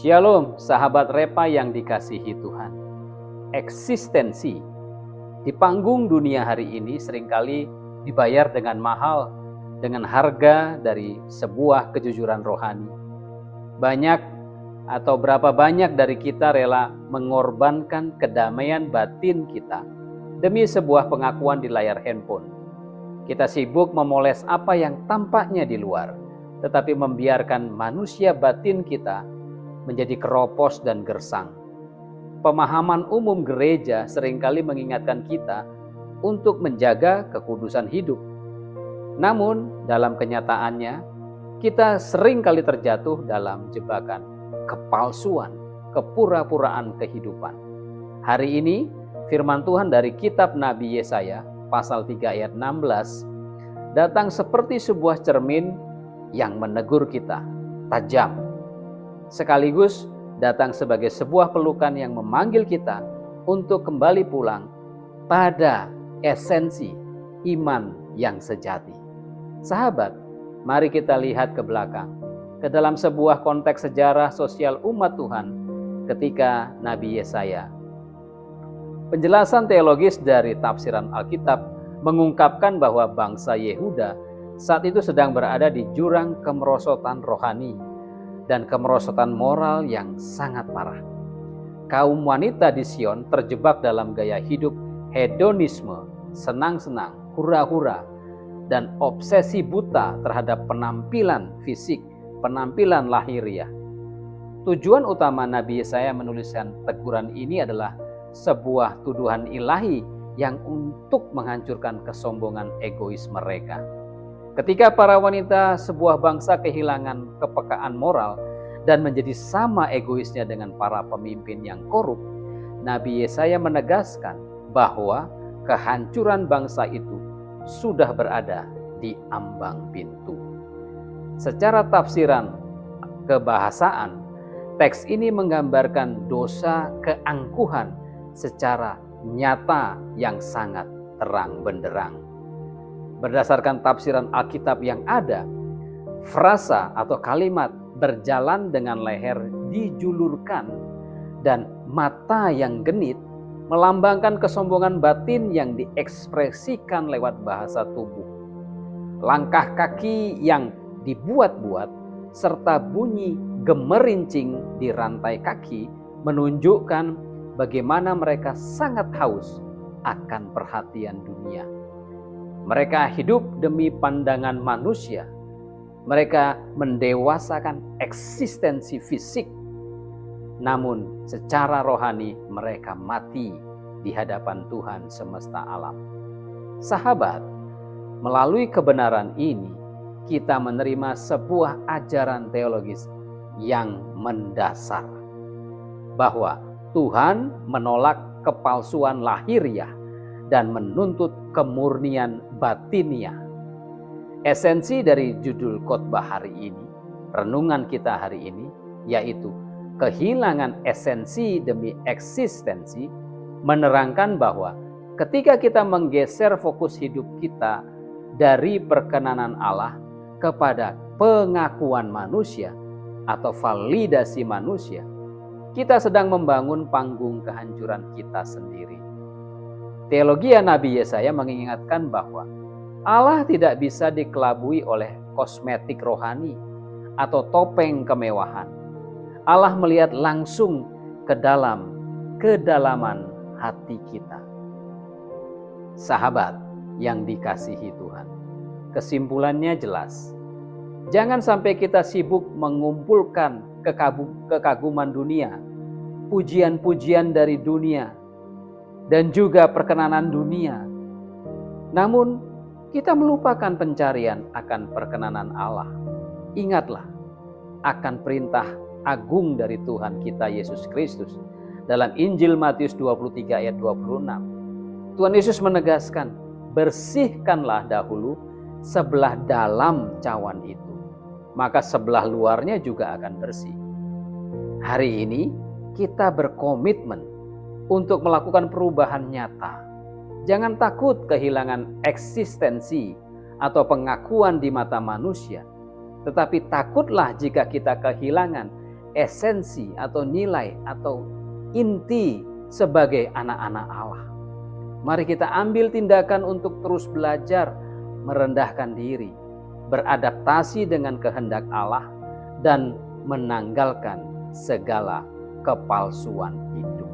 Shalom sahabat Repa yang dikasihi Tuhan. Eksistensi di panggung dunia hari ini seringkali dibayar dengan mahal, dengan harga dari sebuah kejujuran rohani. Banyak atau berapa banyak dari kita rela mengorbankan kedamaian batin kita demi sebuah pengakuan di layar handphone. Kita sibuk memoles apa yang tampaknya di luar, tetapi membiarkan manusia batin kita menjadi keropos dan gersang. Pemahaman umum gereja seringkali mengingatkan kita untuk menjaga kekudusan hidup. Namun dalam kenyataannya, kita seringkali terjatuh dalam jebakan kepalsuan, kepura-puraan kehidupan. Hari ini, firman Tuhan dari kitab Nabi Yesaya, pasal 3 ayat 16, datang seperti sebuah cermin yang menegur kita, tajam. Sekaligus datang sebagai sebuah pelukan yang memanggil kita untuk kembali pulang pada esensi iman yang sejati. Sahabat, mari kita lihat ke belakang, ke dalam sebuah konteks sejarah sosial umat Tuhan ketika Nabi Yesaya. Penjelasan teologis dari tafsiran Alkitab mengungkapkan bahwa bangsa Yehuda saat itu sedang berada di jurang kemerosotan rohani dan kemerosotan moral yang sangat parah. Kaum wanita di Sion terjebak dalam gaya hidup hedonisme, senang-senang, hura-hura, dan obsesi buta terhadap penampilan fisik, penampilan lahiriah. Tujuan utama Nabi Yesaya menuliskan teguran ini adalah sebuah tuduhan ilahi yang untuk menghancurkan kesombongan egois mereka. Ketika para wanita sebuah bangsa kehilangan kepekaan moral dan menjadi sama egoisnya dengan para pemimpin yang korup, Nabi Yesaya menegaskan bahwa kehancuran bangsa itu sudah berada di ambang pintu. Secara tafsiran kebahasaan, teks ini menggambarkan dosa keangkuhan secara nyata yang sangat terang benderang. Berdasarkan tafsiran Alkitab yang ada, frasa atau kalimat berjalan dengan leher dijulurkan dan mata yang genit melambangkan kesombongan batin yang diekspresikan lewat bahasa tubuh. Langkah kaki yang dibuat-buat serta bunyi gemerincing di rantai kaki menunjukkan bagaimana mereka sangat haus akan perhatian dunia. Mereka hidup demi pandangan manusia. Mereka mendewasakan eksistensi fisik. Namun secara rohani mereka mati di hadapan Tuhan semesta alam. Sahabat, melalui kebenaran ini kita menerima sebuah ajaran teologis yang mendasar. Bahwa Tuhan menolak kepalsuan lahiriah dan menuntut kemurnian batiniah. Esensi dari judul khotbah hari ini, renungan kita hari ini, yaitu kehilangan esensi demi eksistensi, menerangkan bahwa ketika kita menggeser fokus hidup kita dari perkenanan Allah kepada pengakuan manusia atau validasi manusia, kita sedang membangun panggung kehancuran kita sendiri. Teologi Nabi Yesaya mengingatkan bahwa Allah tidak bisa dikelabui oleh kosmetik rohani atau topeng kemewahan. Allah melihat langsung ke dalam kedalaman hati kita. Sahabat yang dikasihi Tuhan, kesimpulannya jelas. Jangan sampai kita sibuk mengumpulkan kekaguman dunia, pujian-pujian dari dunia, dan juga perkenanan dunia. Namun, kita melupakan pencarian akan perkenanan Allah. Ingatlah akan perintah agung dari Tuhan kita Yesus Kristus dalam Injil Matius 23 ayat 26. Tuhan Yesus menegaskan, bersihkanlah dahulu sebelah dalam cawan itu, maka sebelah luarnya juga akan bersih. Hari ini kita berkomitmen untuk melakukan perubahan nyata. Jangan takut kehilangan eksistensi atau pengakuan di mata manusia, tetapi takutlah jika kita kehilangan esensi atau nilai atau inti sebagai anak-anak Allah. Mari kita ambil tindakan untuk terus belajar merendahkan diri, beradaptasi dengan kehendak Allah, dan menanggalkan segala kepalsuan hidup.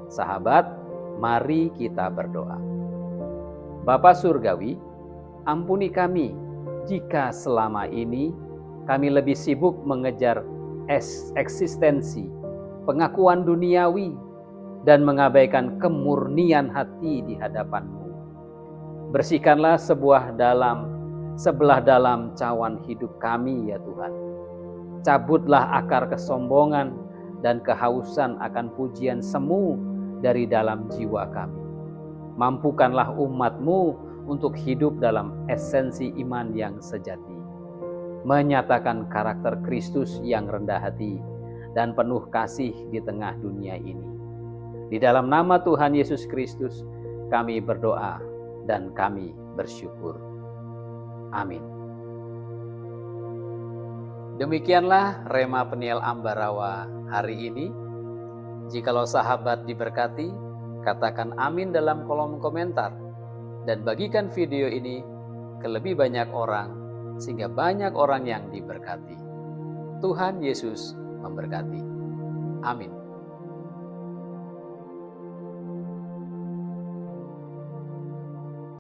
Sahabat, mari kita berdoa. Bapa Surgawi, ampuni kami jika selama ini kami lebih sibuk mengejar eksistensi, pengakuan duniawi, dan mengabaikan kemurnian hati di hadapan-Mu. Bersihkanlah sebelah dalam cawan hidup kami ya Tuhan. Cabutlah akar kesombongan dan kehausan akan pujian semu dari dalam jiwa kami. Mampukanlah umat-Mu untuk hidup dalam esensi iman yang sejati, menyatakan karakter Kristus yang rendah hati dan penuh kasih di tengah dunia ini. Di dalam nama Tuhan Yesus Kristus kami berdoa dan kami bersyukur. Amin. Demikianlah Rema Peniel Ambarawa hari ini. Jikalau sahabat diberkati, katakan amin dalam kolom komentar dan bagikan video ini ke lebih banyak orang sehingga banyak orang yang diberkati. Tuhan Yesus memberkati. Amin.